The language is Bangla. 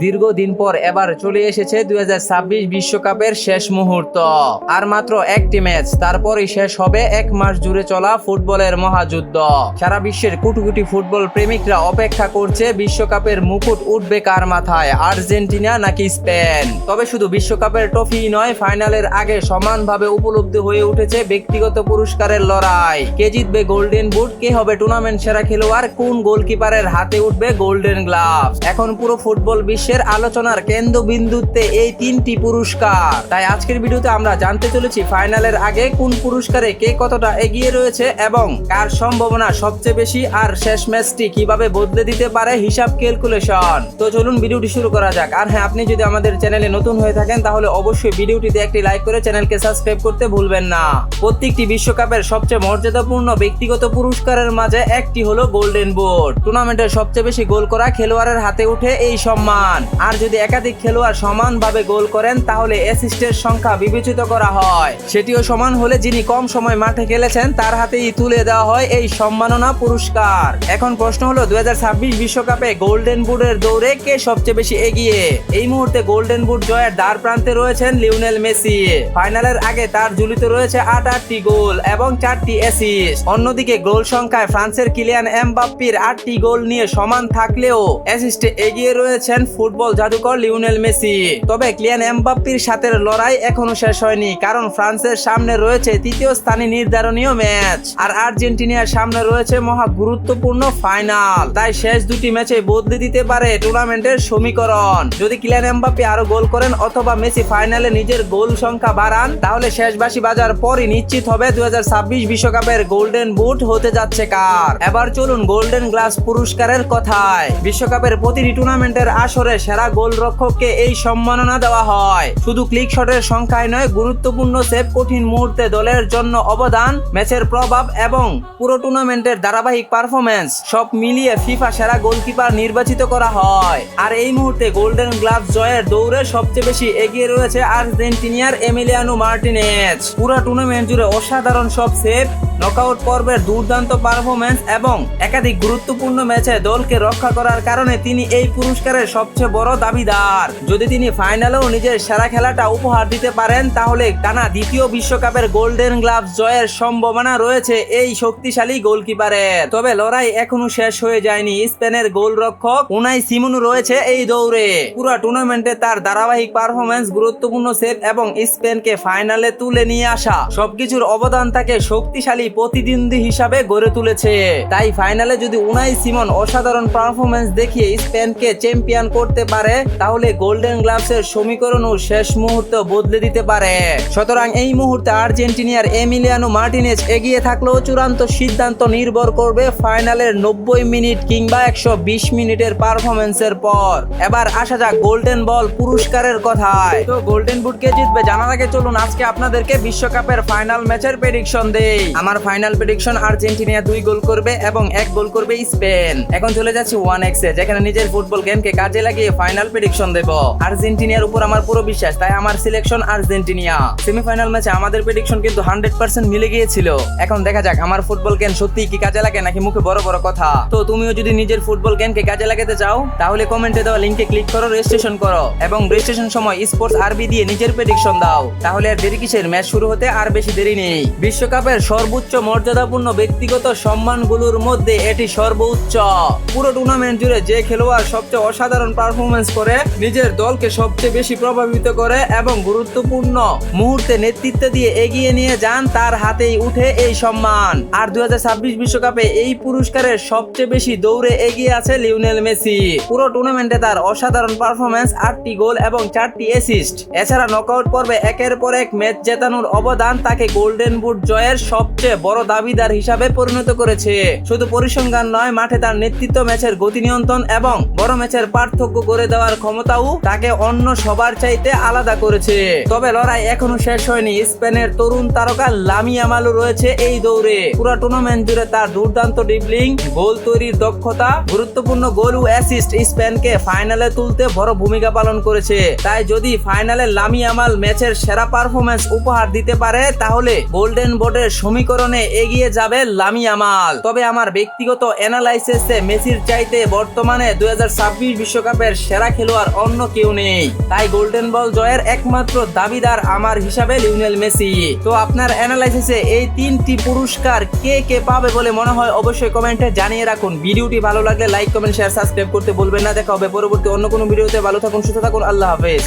দীর্ঘদিন পর এবার চলে এসেছে 2026 বিশ্বকাপের শেষ মুহূর্ত। আর মাত্র একটি ম্যাচ, তারপরই শেষ হবে এক মাস জুড়ে চলা ফুটবলের মহাযুদ্ধ। সারা বিশ্বের কোটি কোটি ফুটবল প্রেমিকরা অপেক্ষা করছে বিশ্বকাপের মুকুট উঠবে কার মাথায়, আর্জেন্টিনা নাকি স্পেন। তবে শুধু বিশ্বকাপের ট্রফি নয়, ফাইনালের আগে সমানভাবে উপলব্ধি হয়ে উঠেছে ব্যক্তিগত পুরস্কারের লড়াই। কে জিতবে গোল্ডেন বুট, কে হবে টুর্নামেন্ট সেরা খেলোয়াড়, কোন গোলকিপারের হাতে উঠবে গোল্ডেন গ্লাভস। এখন পুরো ফুটবল বিশ্বের আলোচনার কেন্দ্রবিন্দুতে এই তিনটি পুরস্কার। তাই আজকের ভিডিওতে আমরা জানতে চলেছি ফাইনালের আগে কোন পুরস্কারে কে কতটা এগিয়ে রয়েছে এবং কার সম্ভাবনা সবচেয়ে বেশি, আর শেষ ম্যাচটি কিভাবে বদলে দিতে পারে হিসাব ক্যালকুলেশন। তো চলুন ভিডিওটি শুরু করা যাক। আর হ্যাঁ, আপনি যদি আমাদের চ্যানেলে নতুন হয়ে থাকেন তাহলে অবশ্যই ভিডিওটিতে একটি লাইক করে চ্যানেলকে সাবস্ক্রাইব করতে ভুলবেন না। প্রত্যেকটি বিশ্বকাপের সবচেয়ে মর্যাদাপূর্ণ ব্যক্তিগত পুরস্কারের মাঝে একটি হলো গোল্ডেন বুট। টুর্নামেন্টের সবচেয়ে বেশি গোল করা খেলোয়াড়ের হাতে উঠে এই সম্মান। আর যদি একাধিক খেলোয়াড় সমানভাবে গোল করেন তাহলে অ্যাসিস্টের সংখ্যা বিবেচিত করা হয়। সেটিও সমান হলে যিনি কম সময় মাঠে খেলেছেন তার হাতেই তুলে দেওয়া হয় এই সম্মাননা পুরস্কার। এখন প্রশ্ন হলো 2026 বিশ্বকাপে গোল্ডেন বুটের দৌড়ে কে সবচেয়ে বেশি এগিয়ে। এই মুহূর্তে গোল্ডেন বুট জয়ের দ্বার প্রান্তে রয়েছেন লিওনেল মেসি। ফাইনালের আগে তার ঝুলিতে রয়েছে 8টি গোল এবং 4টি অ্যাসিস্ট। অন্যদিকে গোল সংখ্যায় ফ্রান্সের কিলিয়ান এমবাপ্পের 8টি গোল নিয়ে সমান থাকলেও অ্যাসিস্টে এগিয়ে রয়েছেন ফুটবল জাদুকর লিওনেল মেসি। তবে কিলিয়ান এমবাপ্পের সাথে লড়াই এখনো শেষ হয়নি, কারণ ফ্রান্সের সামনে রয়েছে তৃতীয় স্থানে নির্ধারণীয় ম্যাচ আর আর্জেন্টিনার সামনে রয়েছে মহা গুরুত্বপূর্ণ ফাইনাল। তাই শেষ দুটি ম্যাচে বদলে দিতে পারে টুর্নামেন্টের সমীকরণ। যদি কিলিয়ান এমবাপ্পে আরো গোল করেন অথবা মেসি ফাইনালে নিজের গোল সংখ্যা বাড়ান তাহলে শেষ বাঁশি বাজার পরই নিশ্চিত হবে 2026 বিশ্বকাপের গোল্ডেন বুট হতে যাচ্ছে কার। এবার চলুন গোল্ডেন গ্লাভস পুরস্কারের কথায়। বিশ্বকাপের প্রতিটি টুর্নামেন্টের আসরে সেরা গোলরক্ষককে এই সম্মাননা দেওয়া হয়। শুধু ক্লিক শটের সংখ্যায় নয়, গুরুত্বপূর্ণ সেভ, কঠিন মুহূর্তে দলের জন্য অবদান, ম্যাচের প্রভাব এবং পুরো টুর্নামেন্টের ধারাবাহিক পারফরম্যান্স সব মিলিয়ে ফিফা সেরা গোলকিপার নির্বাচিত করা হয়। আর এই মুহূর্তে গোল্ডেন গ্লাভস জয়ের দৌড়ে সবচেয়ে বেশি এগিয়ে রয়েছে আর্জেন্টিনার এমিলিয়ানো মার্টিনেজ। পুরো টুর্নামেন্ট জুড়ে অসাধারণ সব সেভ, নকআউট পর্বের দুর্দান্ত পারফরম্যান্স এবং একাধিক গুরুত্বপূর্ণ ম্যাচে দলকে রক্ষা করার কারণে তিনি এই পুরস্কারের সবচেয়ে বড় দাবিদার। যদি তিনি ফাইনালেও নিজের সেরা খেলাটা উপহার দিতে পারেন তাহলে টানা দ্বিতীয় বিশ্বকাপের গোল্ডেন গ্লাভস জয়ের সম্ভাবনা রয়েছে এই শক্তিশালী গোলকিপারের। তবে লড়াই এখনো শেষ হয়ে যায়নি। স্পেনের গোলরক্ষক উনাই সিমোন রয়েছে এই দৌড়ে। পুরো টুর্নামেন্টে তার ধারাবাহিক পারফরম্যান্স, গুরুত্বপূর্ণ সেভ এবং স্পেনকে ফাইনালে তুলে নিয়ে আসা সবকিছুর অবদান তাকে শক্তিশালী প্রতিদ্বন্দ্বী হিসাবে গড়ে তুলেছে। তাই ফাইনালে যদি উনাই সিমন অসাধারণ পারফরম্যান্স দেখিয়ে স্পেনকে চ্যাম্পিয়ন করতে পারে তাহলে গোল্ডেন গ্লাভসের সমীকরণও শেষ মুহূর্তে বদলে দিতে পারে। সুতরাং এই মুহূর্তে আর্জেন্টিনার এমিলিয়ানো মার্টিনেজ এগিয়ে থাকলেও চূড়ান্ত সিদ্ধান্ত নির্ভর করবে ফাইনালের 90 মিনিট কিংবা 120 মিনিটের পারফরম্যান্সের পর। এবার আসা যাক গোল্ডেন বল পুরস্কারের কথায়। তো গোল্ডেন বুট কে জিতবে জানার আগে চলুন আজকে আপনাদেরকে বিশ্বকাপের ফাইনাল ম্যাচের প্রেডিকশন দেই। আমার ফাইনাল প্রেডিকশন আর্জেন্টিনা 2 গোল করবে এবং 1 গোল করবে স্পেন। এখন চলে যাচ্ছি 1x এ, যেখানে নিজের ফুটবল জ্ঞানকে কাজে লাগিয়ে ফাইনাল প্রেডিকশন দেব। আর্জেন্টিনার উপর আমার পুরো বিশ্বাস, তাই আমার সিলেকশন আর্জেন্টিনা। সেমিফাইনাল ম্যাচে আমাদের প্রেডিকশন কিন্তু 100% মিলে গিয়েছিল। এখন দেখা যাক আমার ফুটবল জ্ঞান সত্যি কি কাজে লাগে নাকি মুখে বড় বড় কথা। তো তুমিও যদি নিজের ফুটবল জ্ঞানকে কাজে লাগাতে চাও তাহলে কমেন্টে দেওয়া লিংকে ক্লিক করো, রেজিস্ট্রেশন করো এবং রেজিস্ট্রেশন সময় স্পোর্টস আরবি দিয়ে নিজের প্রেডিকশন দাও। তাহলে আর দেরি কিসের, ম্যাচ শুরু হতে আর বেশি দেরি নেই। বিশ্বকাপের সর্বোচ্চ মর্যাদাপূর্ণ ব্যক্তিগত সম্মানগুলোর মধ্যে এটি সর্বোচ্চ। পুরো টুর্নামেন্ট জুড়ে যে খেলোয়াড় সবচেয়ে অসাধারণ পারফরম্যান্স করে, নিজের দলকে সবচেয়ে বেশি প্রভাবিত করে এবং গুরুত্বপূর্ণ মুহূর্তে নেতৃত্ব দিয়ে এগিয়ে নিয়ে যান তার হাতেই উঠে এই সম্মান। আর 2026 বিশ্বকাপে এই পুরস্কারের সবচেয়ে বেশি দৌড়ে এগিয়ে আছে লিওনেল মেসি। পুরো টুর্নামেন্টে তার অসাধারণ পারফরম্যান্স, 8টি গোল এবং 4টি অ্যাসিস্ট, এছাড়া নকআউট পর্বে একের পর এক ম্যাচ জেতানোর অবদান তাকে গোল্ডেন বুট জয়ের সবচেয়ে বড় দাবিদার হিসাবে পরিণত করেছে। শুধু পরিসংখ্যান নয়, মাঠে তার নেতৃত্ব, ম্যাচের গতি নিয়ন্ত্রণ এবং বড় ম্যাচের পার্থক্য করে দেওয়ার ক্ষমতাও তাকে অন্য সবার চাইতে আলাদা করেছে। তবে লড়াই এখনো শেষ হয়নি। স্পেনের তরুণ তারকা লামি ইয়ামালও রয়েছে এই দৌড়ে। পুরো টুর্নামেন্ট জুড়ে তার দুর্দান্ত ড্রিবলিং, গোল তৈরির দক্ষতা, গুরুত্বপূর্ণ গোল ও অ্যাসিস্ট স্পেনকে ফাইনালে তুলতে বড় ভূমিকা পালন করেছে। তাই যদি ফাইনালে লামি ইয়ামাল ম্যাচের সেরা পারফরম্যান্স উপহার দিতে পারে তাহলে গোল্ডেন বুটের সমীকরণে এগিয়ে যাবে লামি ইয়ামাল। তবে আমার ব্যক্তিগত অ্যানালাইসিসে মেসির চাইতে বর্তমানে 2026 বিশ্বকাপে বিশ্বকাপের সেরা খেলোয়াড় অন্য কেউ নেই। তাই গোল্ডেন বল জয়ের একমাত্র দাবিদার আমার হিসাবে লিওনেল মেসি। তো আপনার অ্যানালাইসিসে এই 3টি পুরস্কার কে কে পাবে বলে মনে হয় অবশ্যই কমেন্টে জানিয়ে রাখুন। ভিডিওটি ভালো লাগলে লাইক, কমেন্ট, শেয়ার, সাবস্ক্রাইব করতে ভুলবেন না। দেখা হবে পরবর্তী অন্য কোনো ভিডিওতে। ভালো থাকুন, সুস্থ থাকুন, আল্লাহ হাফেজ।